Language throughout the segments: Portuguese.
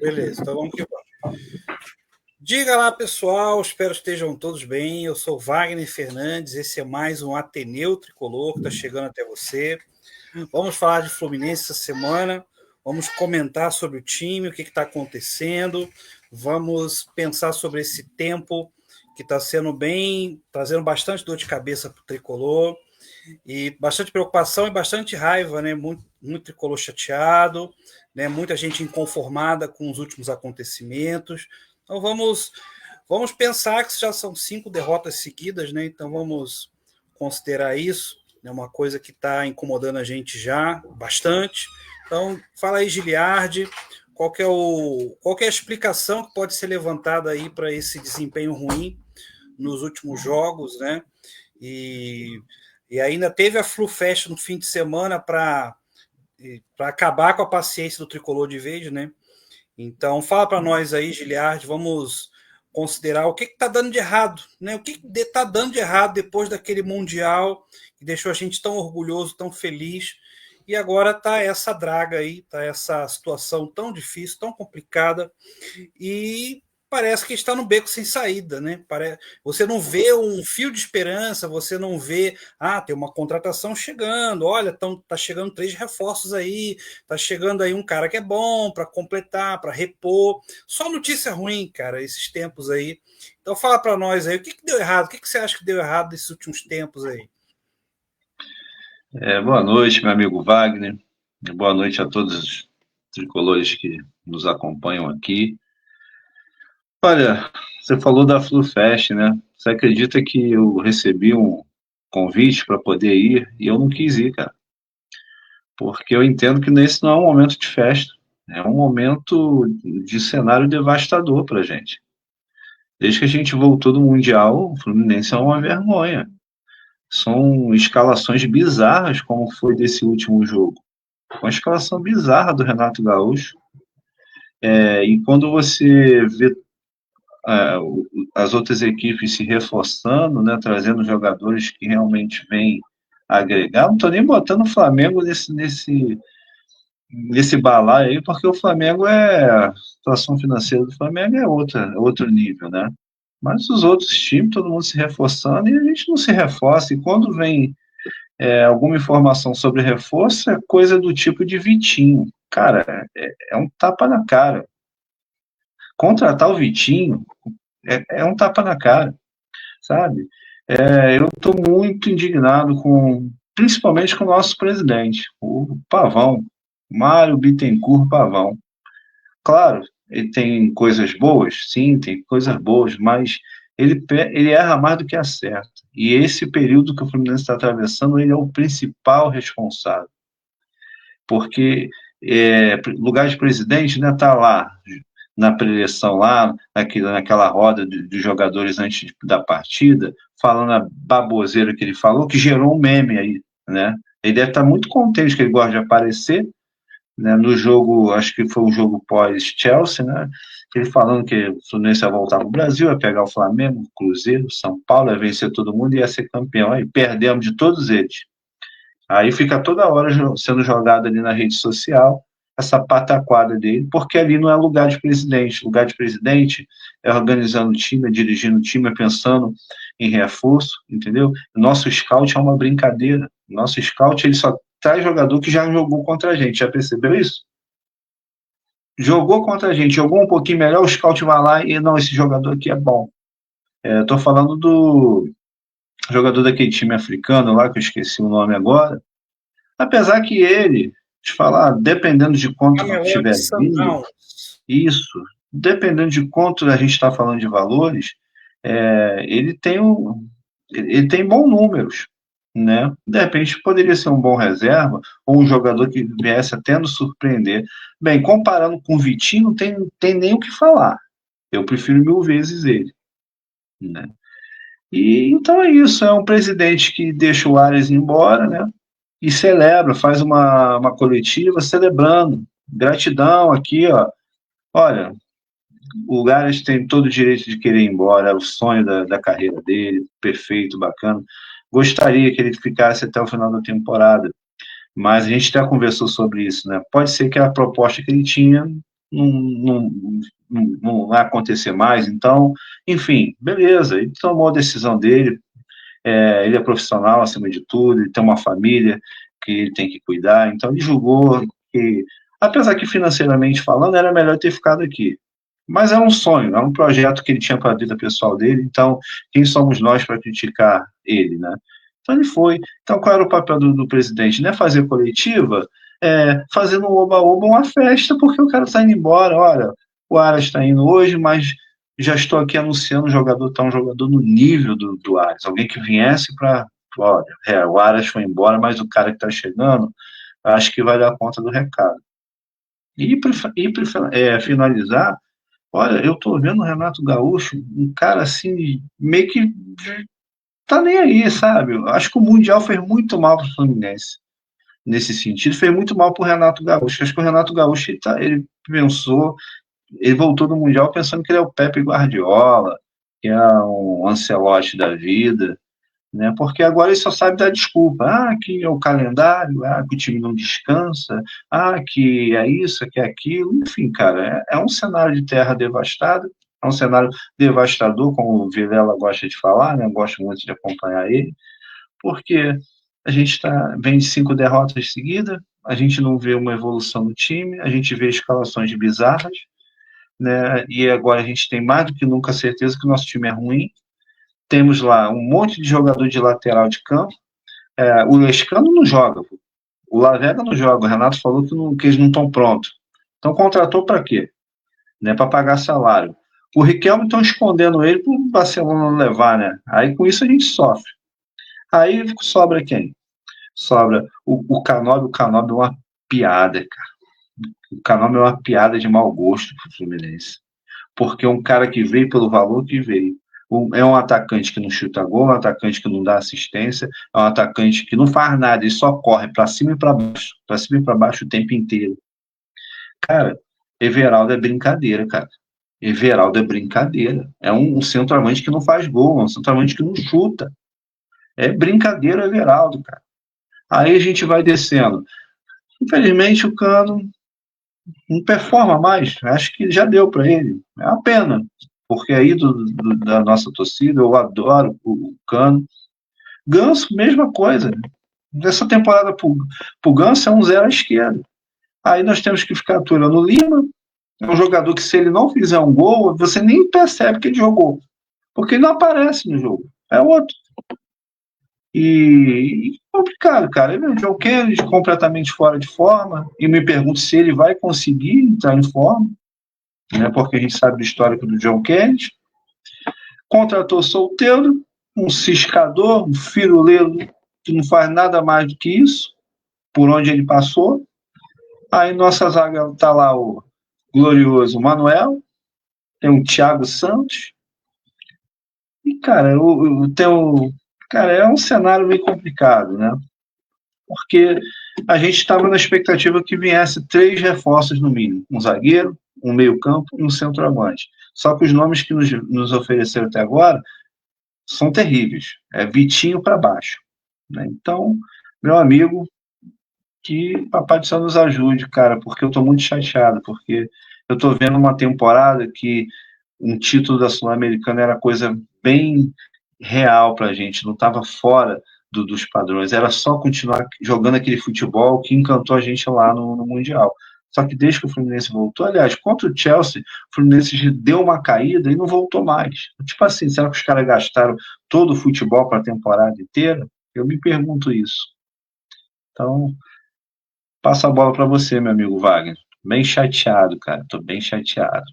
Beleza, então vamos que vamos. Diga lá, pessoal, espero que estejam todos bem. Eu sou Wagner Fernandes, esse é mais um Ateneu Tricolor que está chegando até você. Vamos falar de Fluminense essa semana, vamos comentar sobre o time, o que está acontecendo, vamos pensar sobre esse tempo que está sendo bem, trazendo bastante dor de cabeça para o Tricolor, e bastante preocupação e bastante raiva, né? Muito tricolor chateado, né? Muita gente inconformada com os últimos acontecimentos. Então vamos pensar que já são 5 derrotas seguidas, né? Então vamos considerar isso. É uma coisa que está incomodando a gente já bastante. Então, fala aí, Giliardi, qual é a explicação que pode ser levantada aí para esse desempenho ruim nos últimos jogos, né? E e ainda teve a FluFest no fim de semana para acabar com a paciência do tricolor de vez, né? Então, fala para nós aí, Giliard, vamos considerar o que está dando de errado, né? O que está dando de errado depois daquele Mundial que deixou a gente tão orgulhoso, tão feliz. E agora está essa draga aí, está essa situação tão difícil, tão complicada. E parece que está no beco sem saída, né? Você não vê um fio de esperança, você não vê, tem uma contratação chegando, olha, tá chegando 3 reforços aí, tá chegando aí um cara que é bom para completar, para repor. Só notícia ruim, cara, esses tempos aí. Então fala para nós aí, o que deu errado? O que você acha que deu errado nesses últimos tempos aí? Boa noite, meu amigo Wagner. Boa noite a todos os tricolores que nos acompanham aqui. Olha, você falou da FluFest, né? Você acredita que eu recebi um convite para poder ir e eu não quis ir, cara? Porque eu entendo que esse não é um momento de festa, é um momento de cenário devastador para a gente. Desde que a gente voltou do Mundial, o Fluminense é uma vergonha. São escalações bizarras, como foi desse último jogo. Uma escalação bizarra do Renato Gaúcho. E quando você vê é, as outras equipes se reforçando, né, trazendo jogadores que realmente vêm agregar, não estou nem botando o Flamengo nesse balaio aí, porque o Flamengo a situação financeira do Flamengo é outro nível, né? Mas os outros times, todo mundo se reforçando e a gente não se reforça. E quando vem alguma informação sobre reforço, é coisa do tipo de Vitinho. Cara, é um tapa na cara. Contratar o Vitinho é um tapa na cara, sabe? Eu estou muito indignado principalmente com o nosso presidente, o Pavão, Mário Bittencourt Pavão. Claro, ele tem coisas boas, sim, tem coisas boas, mas ele erra mais do que acerta. E esse período que o Fluminense está atravessando, ele é o principal responsável. Porque lugar de presidente, né, tá lá na preleção lá, naquela roda de jogadores antes da partida, falando a baboseira que ele falou, que gerou um meme aí, né? Ele deve estar muito contente, que ele gosta de aparecer, né, no jogo, acho que foi um jogo pós-Chelsea, né? Ele falando que o Fluminense ia voltar para o Brasil, ia pegar o Flamengo, o Cruzeiro, o São Paulo, ia vencer todo mundo e ia ser campeão. Aí perdemos de todos eles. Aí fica toda hora sendo jogado ali na rede social essa pataquada dele, porque ali não é lugar de presidente. Lugar de presidente é organizando o time, é dirigindo o time, é pensando em reforço, entendeu? O nosso scout é uma brincadeira. O nosso scout, ele só traz jogador que já jogou contra a gente. Já percebeu isso? Jogou contra a gente, jogou um pouquinho melhor, o scout vai lá e não, esse jogador aqui é bom. Estou falando do jogador daquele time africano lá, que eu esqueci o nome agora. Apesar que ele, te falar, dependendo de quanto Mamelodi tiver vindo, Sundowns. isso, dependendo de quanto a gente está falando de valores, ele ele tem bons números, né? De repente poderia ser um bom reserva ou um jogador que viesse até nos surpreender. Bem, comparando com o Vitinho, não tem nem o que falar. Eu prefiro 1000 vezes ele, né? E então é isso, é um presidente que deixa o Ares embora, né? E celebra, faz uma coletiva celebrando. Gratidão aqui, ó. Olha, o Garas tem todo o direito de querer ir embora, é o sonho da carreira dele, perfeito, bacana. Gostaria que ele ficasse até o final da temporada, mas a gente já conversou sobre isso, né? Pode ser que a proposta que ele tinha não vai acontecer mais. Então, enfim, beleza, ele tomou a decisão dele, ele é profissional acima de tudo, ele tem uma família que ele tem que cuidar, então ele julgou que, apesar que financeiramente falando, era melhor ter ficado aqui. Mas é um sonho, é um projeto que ele tinha para a vida pessoal dele, então quem somos nós para criticar ele, né? Então ele foi. Então qual era o papel do presidente? Não é fazer coletiva, fazendo um oba-oba uma festa, porque o cara está indo embora. Olha, o Aras está indo hoje, mas já estou aqui anunciando o jogador, está um jogador no nível do Aras. Alguém que viesse para. Olha, o Aras foi embora, mas o cara que está chegando, acho que vai dar conta do recado. E para finalizar, olha, eu estou vendo o Renato Gaúcho, um cara assim, meio que tá nem aí, sabe? Eu acho que o Mundial fez muito mal para o Fluminense nesse sentido, fez muito mal para o Renato Gaúcho. Acho que o Renato Gaúcho ele pensou, ele voltou do Mundial pensando que ele é o Pepe Guardiola, que é um Ancelotti da vida, né? Porque agora ele só sabe dar desculpa. Ah, que é o calendário, que o time não descansa, que é isso, que é aquilo. Enfim, cara, é um cenário de terra devastada, é um cenário devastador, como o Vilela gosta de falar, né? Eu gosto muito de acompanhar ele, porque a gente vem de 5 derrotas seguidas, a gente não vê uma evolução no time, a gente vê escalações bizarras, né? E agora a gente tem mais do que nunca a certeza que o nosso time é ruim. Temos lá um monte de jogador de lateral de campo. O Lescano não joga, o Lavega não joga. O Renato falou que eles não estão prontos. Então contratou para quê? Né? Para pagar salário. O Riquelme estão escondendo ele para o Barcelona não levar, né? Aí com isso a gente sofre. Aí sobra quem? Sobra o Canóbio. O Canóbio é uma piada, cara. O Canóbio é uma piada de mau gosto para o Fluminense. Porque é um cara que veio pelo valor que veio. É um atacante que não chuta gol, é um atacante que não dá assistência, é um atacante que não faz nada, ele só corre para cima e para cima e para baixo o tempo inteiro. Cara, Everaldo é brincadeira, cara. Everaldo é brincadeira. É um centroavante que não faz gol, é um centroavante que não chuta. É brincadeira, Everaldo, cara. Aí a gente vai descendo. Infelizmente o Cano não performa mais. Acho que já deu para ele. É uma pena, porque aí da nossa torcida eu adoro o Cano. Ganso, mesma coisa. Essa temporada pro Ganso é um zero à esquerda. Aí nós temos que ficar aturando o Lima. É um jogador que, se ele não fizer um gol, você nem percebe que ele jogou. Porque ele não aparece no jogo. É outro. E complicado, cara. Ele é um John Kennedy completamente fora de forma. E me pergunto se ele vai conseguir entrar em forma, né? Porque a gente sabe do histórico do John Kennedy. Contratou solteiro, um ciscador, um firuleiro que não faz nada mais do que isso, por onde ele passou. Aí nossa zaga tá lá o glorioso Manuel, tem o Thiago Santos. E, cara, cara, é um cenário meio complicado, né? Porque a gente estava na expectativa que viesse 3 reforços no mínimo: um zagueiro, um meio-campo e um centroavante. Só que os nomes que nos ofereceram até agora são terríveis. É Vitinho para baixo. Né? Então, meu amigo, que Papai do Céu nos ajude, cara, porque eu estou muito chateado, porque eu estou vendo uma temporada que um título da Sul-Americana era coisa bem real para a gente, não estava fora dos padrões, era só continuar jogando aquele futebol que encantou a gente lá no Mundial. Só que desde que o Fluminense voltou, aliás, contra o Chelsea, o Fluminense deu uma caída e não voltou mais. Tipo assim, será que os caras gastaram todo o futebol para a temporada inteira? Eu me pergunto isso. Então, passo a bola para você, meu amigo Wagner. Bem chateado, cara. Tô bem chateado.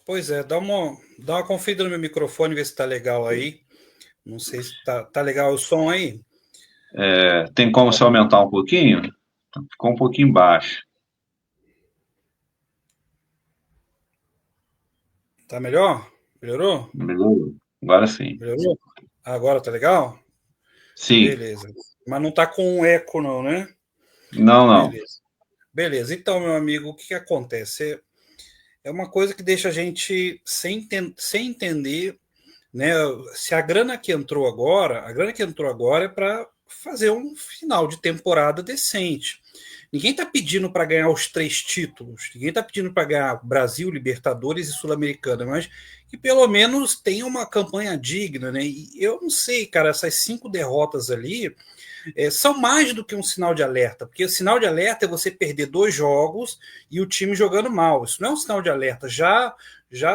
Pois é, dá uma conferida no meu microfone, ver se tá legal aí. Não sei se tá legal o som aí. Tem como se aumentar um pouquinho? Ficou um pouquinho baixo. Tá melhor? Melhorou? Melhorou? Agora sim. Melhorou? Agora tá legal? Sim. Beleza. Mas não tá com um eco, não, né? Não, não. Beleza. Beleza. Então, meu amigo, o que acontece? É uma coisa que deixa a gente sem entender, né? Se a grana que entrou agora é para fazer um final de temporada decente. Ninguém está pedindo para ganhar os 3 títulos, ninguém está pedindo para ganhar Brasil, Libertadores e Sul-Americana, mas que pelo menos tenha uma campanha digna, né? E eu não sei, cara, essas 5 derrotas ali são mais do que um sinal de alerta, porque o sinal de alerta é você perder 2 jogos e o time jogando mal. Isso não é um sinal de alerta, já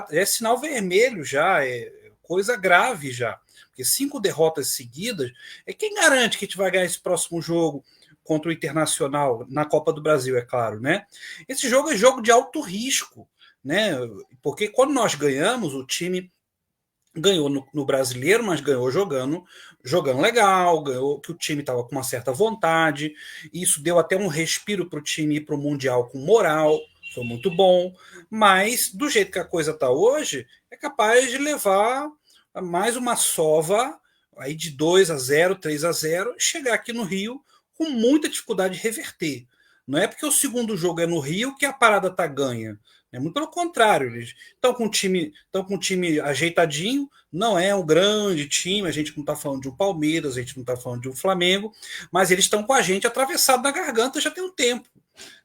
é sinal vermelho, já é coisa grave já. Porque 5 derrotas seguidas, quem garante que a gente vai ganhar esse próximo jogo contra o Internacional na Copa do Brasil, é claro, né? Esse jogo é jogo de alto risco, né? Porque quando nós ganhamos, o time ganhou no Brasileiro, mas ganhou jogando legal, ganhou que o time estava com uma certa vontade, e isso deu até um respiro para o time ir para o Mundial com moral, foi muito bom, mas do jeito que a coisa está hoje, é capaz de levar mais uma sova aí de 2-0, 3-0, chegar aqui no Rio com muita dificuldade de reverter. Não é porque o segundo jogo é no Rio que a parada está ganha. É muito pelo contrário, eles estão com um time ajeitadinho, não é um grande time, a gente não está falando de um Palmeiras, a gente não está falando de um Flamengo, mas eles estão com a gente atravessado na garganta já tem um tempo.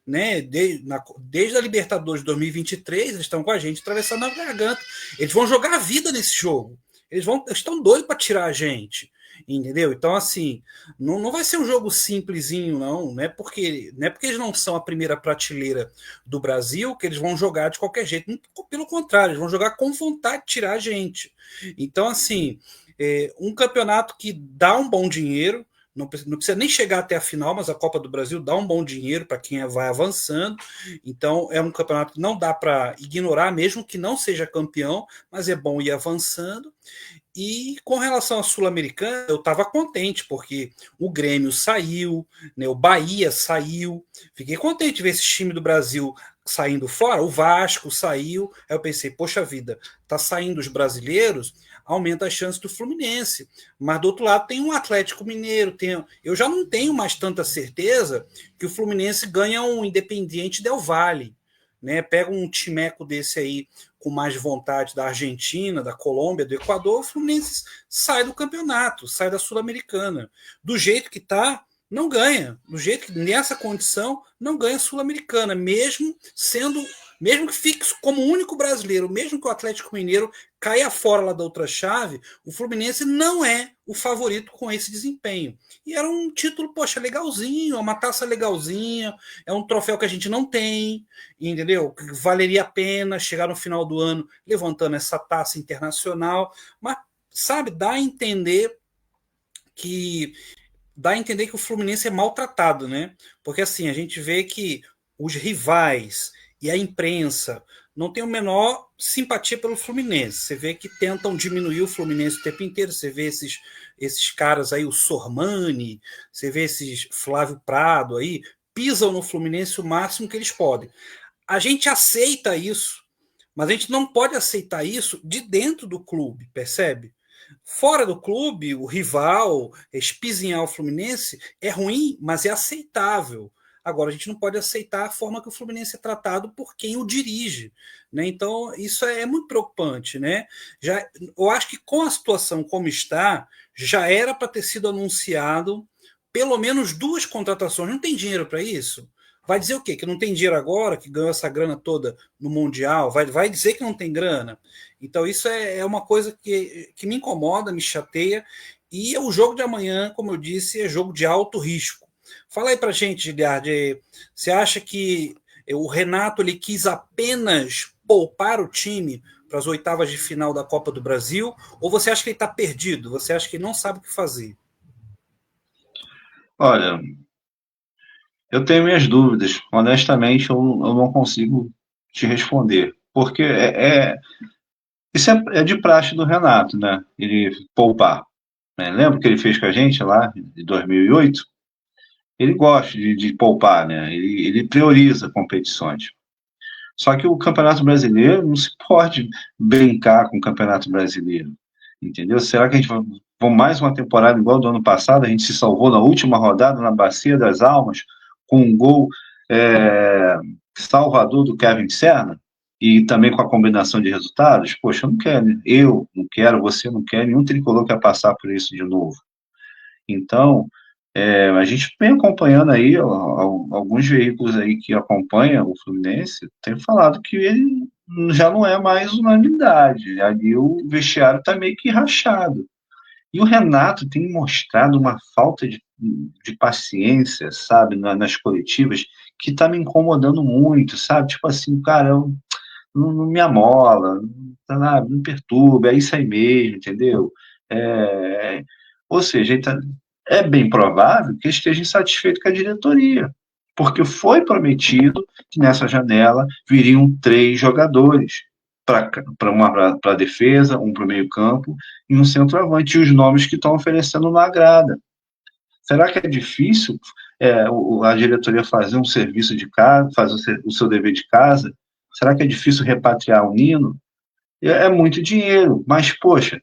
Né? Desde a Libertadores de 2023, eles estão com a gente atravessado na garganta. Eles vão jogar a vida nesse jogo. Eles estão doidos para tirar a gente. Entendeu? Então, assim, não vai ser um jogo simplesinho, não é porque eles não são a primeira prateleira do Brasil que eles vão jogar de qualquer jeito. Pelo contrário, eles vão jogar com vontade de tirar a gente. Então, assim, um campeonato que dá um bom dinheiro, não precisa nem chegar até a final, mas a Copa do Brasil dá um bom dinheiro para quem vai avançando. Então, é um campeonato que não dá para ignorar, mesmo que não seja campeão, mas é bom ir avançando. E com relação à Sul-Americana, eu estava contente, porque o Grêmio saiu, né, o Bahia saiu. Fiquei contente de ver esse time do Brasil saindo fora. O Vasco saiu. Aí eu pensei, poxa vida, tá saindo os brasileiros, aumenta as chances do Fluminense. Mas do outro lado tem um Atlético Mineiro. Eu já não tenho mais tanta certeza que o Fluminense ganha um Independiente Del Valle. Né? Pega um timeco desse aí com mais vontade da Argentina, da Colômbia, do Equador, o Fluminense sai do campeonato, sai da Sul-Americana. Do jeito que está, não ganha. Do jeito que nessa condição não ganha a Sul-Americana, mesmo que fique como único brasileiro, mesmo que o Atlético Mineiro caia fora lá da outra chave, o Fluminense não é o favorito com esse desempenho. E era um título, poxa, legalzinho, uma taça legalzinha, é um troféu que a gente não tem, entendeu? Que valeria a pena chegar no final do ano levantando essa taça internacional, mas, sabe, dá a entender que o Fluminense é maltratado, né? Porque assim, a gente vê que os rivais e a imprensa não tem a menor simpatia pelo Fluminense. Você vê que tentam diminuir o Fluminense o tempo inteiro. Você vê esses caras aí, o Sormani, você vê esses Flávio Prado aí, pisam no Fluminense o máximo que eles podem. A gente aceita isso, mas a gente não pode aceitar isso de dentro do clube, percebe? Fora do clube, o rival, espizinhar o Fluminense é ruim, mas é aceitável. Agora, a gente não pode aceitar a forma que o Fluminense é tratado por quem o dirige. Né? Então, isso é muito preocupante. Né? Eu acho que com a situação como está, já era para ter sido anunciado pelo menos 2 contratações. Não tem dinheiro para isso? Vai dizer o quê? Que não tem dinheiro agora, que ganhou essa grana toda no Mundial? Vai dizer que não tem grana? Então, isso é uma coisa que me incomoda, me chateia. E o jogo de amanhã, como eu disse, é jogo de alto risco. Fala aí pra gente, Giliard, você acha que o Renato ele quis apenas poupar o time para as oitavas de final da Copa do Brasil? Ou você acha que ele está perdido? Você acha que ele não sabe o que fazer? Olha, eu tenho minhas dúvidas. Honestamente, eu não consigo te responder. Porque isso é de praxe do Renato, né? Ele poupar. Né? Lembra o que ele fez com a gente lá em 2008? Ele gosta de poupar, né? Ele prioriza competições. Só que o Campeonato Brasileiro não se pode brincar com o Campeonato Brasileiro, entendeu? Será que a gente vai mais uma temporada igual do ano passado? A gente se salvou na última rodada, na Bacia das Almas, com um gol salvador do Kevin Serna, e também com a combinação de resultados? Poxa, eu não quero, eu não quero, você não quer, nenhum tricolor quer passar por isso de novo. Então, A gente vem acompanhando aí, alguns veículos aí que acompanham o Fluminense, tem falado que ele já não é mais unanimidade, ali o vestiário está meio que rachado. E o Renato tem mostrado uma falta de paciência, sabe, nas coletivas, que está me incomodando muito, sabe? Tipo assim, cara, não me amola, não me perturba, é isso aí mesmo, entendeu? É, ou seja, é bem provável que esteja insatisfeito com a diretoria, porque foi prometido que nessa janela viriam 3 jogadores para a defesa, um para o meio-campo e um centroavante, e os nomes que estão oferecendo não agrada. Será que é difícil a diretoria fazer um serviço de casa, fazer o seu dever de casa? Será que é difícil repatriar o Nino? É muito dinheiro, mas, poxa,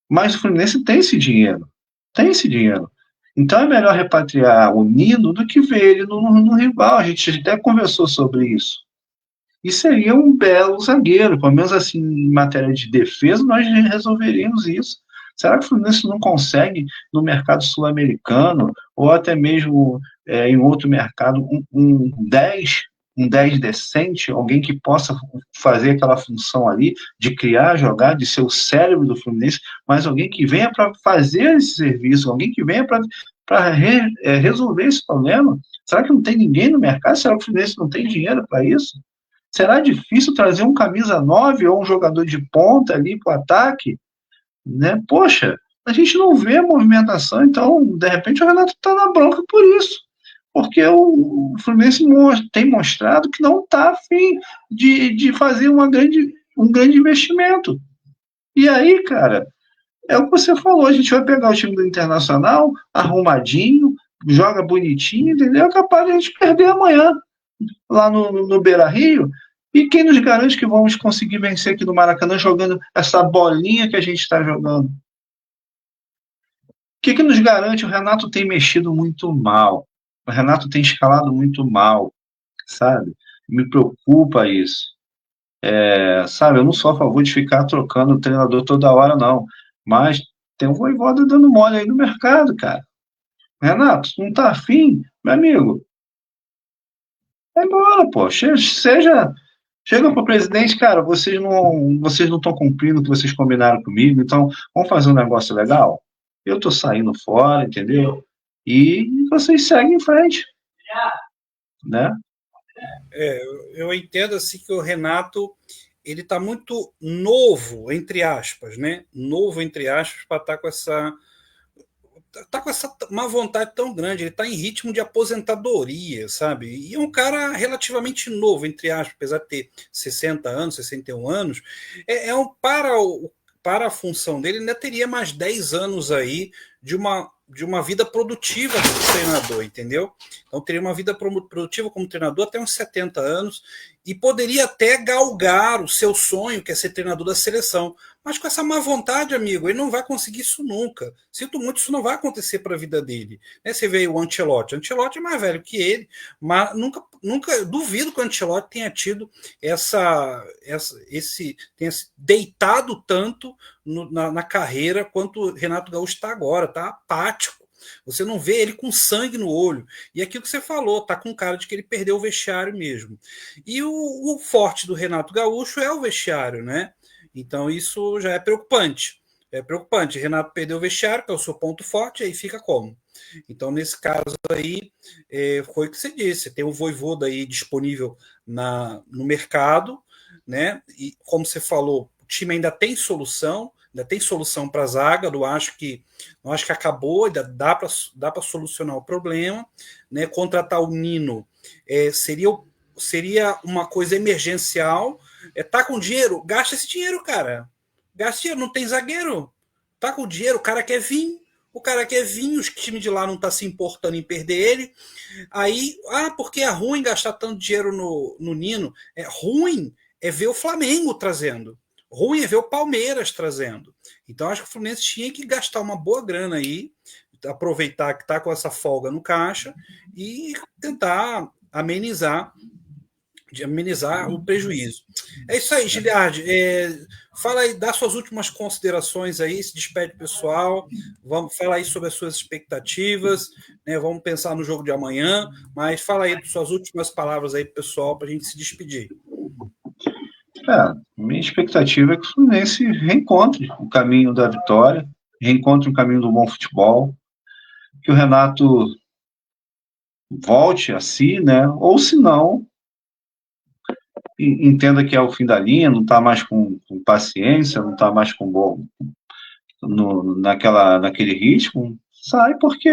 mas o Fluminense tem esse dinheiro. Tem esse dinheiro. Então é melhor repatriar o Nino do que ver ele no rival. A gente até conversou sobre isso. E seria um belo zagueiro, pelo menos assim, em matéria de defesa, nós resolveríamos isso. Será que o Fluminense não consegue, no mercado sul-americano, ou até mesmo em outro mercado, um 10 decente, alguém que possa fazer aquela função ali de criar, jogar, de ser o cérebro do Fluminense, mas alguém que venha para fazer esse serviço, alguém que venha para resolver esse problema? Será que não tem ninguém no mercado? Será que o Fluminense não tem dinheiro para isso? Será difícil trazer um camisa 9 ou um jogador de ponta ali para o ataque? Né? Poxa, a gente não vê a movimentação, então, de repente, o Renato está na bronca por isso. Porque o Fluminense tem mostrado que não está afim de fazer um grande investimento. E aí, cara, é o que você falou, a gente vai pegar o time do Internacional, arrumadinho, joga bonitinho, entendeu? É capaz de a gente perder amanhã lá no Beira Rio. E quem nos garante que vamos conseguir vencer aqui no Maracanã jogando essa bolinha que a gente está jogando? O que nos garante? O Renato tem mexido muito mal. O Renato tem escalado muito mal, sabe? Me preocupa isso. Sabe, eu não sou a favor de ficar trocando o treinador toda hora, não. Mas tem um Vojvoda dando mole aí no mercado, cara. Renato, não tá afim? Meu amigo, vai embora, pô. Chega para o presidente, cara, vocês não estão cumprindo o que vocês combinaram comigo, então vamos fazer um negócio legal? Eu estou saindo fora, entendeu? E vocês seguem em frente, né? Eu entendo assim que o Renato ele está muito novo, entre aspas, né? Novo, entre aspas, para estar com essa uma vontade tão grande, ele está em ritmo de aposentadoria, sabe? E é um cara relativamente novo, entre aspas, apesar de ter 60 anos, 61 anos, para a função dele, ainda teria mais 10 anos aí de uma vida produtiva como treinador, entendeu? Então teria uma vida produtiva como treinador até uns 70 anos e poderia até galgar o seu sonho, que é ser treinador da seleção. Mas com essa má vontade, amigo, ele não vai conseguir isso nunca. Sinto muito, isso não vai acontecer para a vida dele. Você vê o Ancelotti. O Ancelotti é mais velho que ele, mas nunca duvido que o Ancelotti tenha tido tenha se deitado tanto na carreira quanto o Renato Gaúcho está agora, tá apático. Você não vê ele com sangue no olho. E aquilo que você falou, tá com cara de que ele perdeu o vestiário mesmo. E o forte do Renato Gaúcho é o vestiário, né? Então isso já é preocupante. É preocupante. Renato perdeu o vestiário, que é o seu ponto forte, aí fica como? Então, nesse caso aí, foi o que você disse. Tem o Vojvoda aí disponível no mercado, né? E como você falou, o time ainda tem solução para a zaga. Não acho que acabou, ainda dá para solucionar o problema, né? Contratar o Nino seria uma coisa emergencial. Tá com dinheiro? Gasta esse dinheiro, cara. Gasta dinheiro, não tem zagueiro. Tá com dinheiro, o cara quer vir. O cara quer vir, os times de lá não tá se importando em perder ele. Aí, porque é ruim gastar tanto dinheiro no Nino. É ruim é ver o Flamengo trazendo. Ruim é ver o Palmeiras trazendo. Então, acho que o Fluminense tinha que gastar uma boa grana aí, aproveitar que tá com essa folga no caixa e tentar amenizar de amenizar o prejuízo. É isso aí, Giliardi. Fala aí, dá suas últimas considerações aí, se despede pessoal, fala aí sobre as suas expectativas, né? Vamos pensar no jogo de amanhã, mas fala aí suas últimas palavras aí, pessoal, para a gente se despedir. Minha expectativa é que o Fluminense reencontre o caminho da vitória, reencontre o caminho do bom futebol, que o Renato volte a si, né? Ou se não, entenda que é o fim da linha, não está mais com paciência, não está mais com bom naquele ritmo, sai porque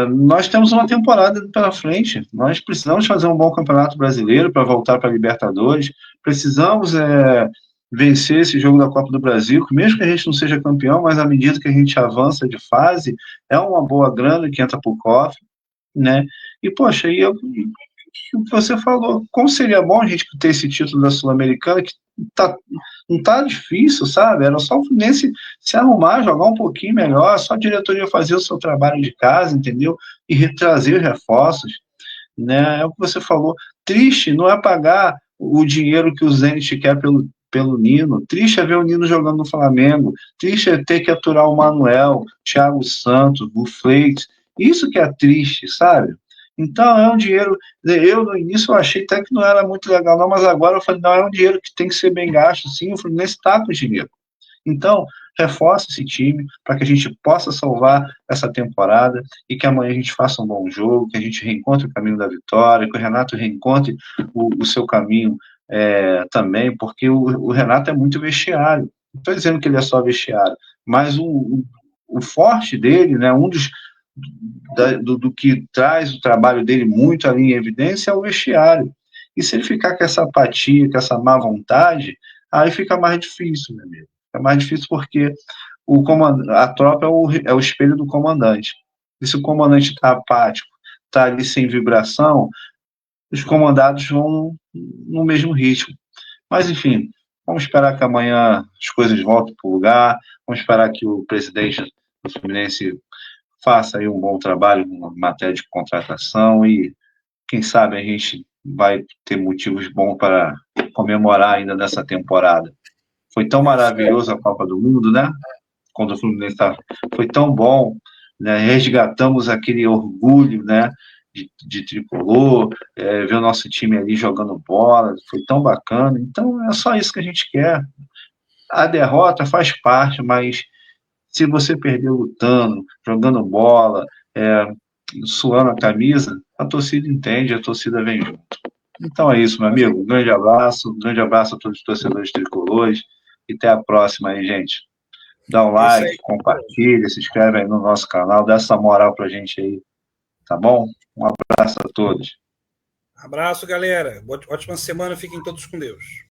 nós temos uma temporada pela frente, nós precisamos fazer um bom campeonato brasileiro para voltar para a Libertadores, precisamos vencer esse jogo da Copa do Brasil, que mesmo que a gente não seja campeão, mas à medida que a gente avança de fase, é uma boa grana que entra para o cofre, né? E, poxa, o que você falou, como seria bom a gente ter esse título da Sul-Americana, que não tá difícil, sabe? Era só o Fluminense se arrumar, jogar um pouquinho melhor, só a diretoria fazer o seu trabalho de casa, entendeu? E retrazer reforços, né? É o que você falou. Triste não é pagar o dinheiro que o Zenit quer pelo Nino. Triste é ver o Nino jogando no Flamengo. Triste é ter que aturar o Manuel, Thiago Santos, o Fleitas. Isso que é triste, sabe? Então, é um dinheiro. Eu, no início, eu achei até que não era muito legal, não, mas agora eu falei, não, é um dinheiro que tem que ser bem gasto, sim. O Fluminense está com dinheiro. Então, reforça esse time para que a gente possa salvar essa temporada e que amanhã a gente faça um bom jogo, que a gente reencontre o caminho da vitória, que o Renato reencontre o seu caminho também, porque o Renato é muito vestiário. Não estou dizendo que ele é só vestiário, mas o forte dele, né, do que traz o trabalho dele muito ali em evidência é o vestiário. E se ele ficar com essa apatia, com essa má vontade, aí fica mais difícil, meu amigo. É mais difícil porque a tropa é o espelho do comandante. E se o comandante está apático, está ali sem vibração, os comandados vão no mesmo ritmo. Mas, enfim, vamos esperar que amanhã as coisas voltem para o lugar, vamos esperar que o presidente do Fluminense faça aí um bom trabalho na matéria de contratação e, quem sabe, a gente vai ter motivos bons para comemorar ainda nessa temporada. Foi tão maravilhoso a Copa do Mundo, né? Quando o Fluminense foi tão bom, né? Resgatamos aquele orgulho, né? De tricolor, ver o nosso time ali jogando bola, foi tão bacana. Então é só isso que a gente quer. A derrota faz parte, mas se você perder lutando, jogando bola, suando a camisa, a torcida entende, a torcida vem junto. Então é isso, meu amigo. Um grande abraço a todos os torcedores tricolores. E até a próxima aí, gente. Dá um like, compartilha, se inscreve aí no nosso canal, dá essa moral pra gente aí, tá bom? Um abraço a todos. Abraço, galera. Ótima semana, fiquem todos com Deus.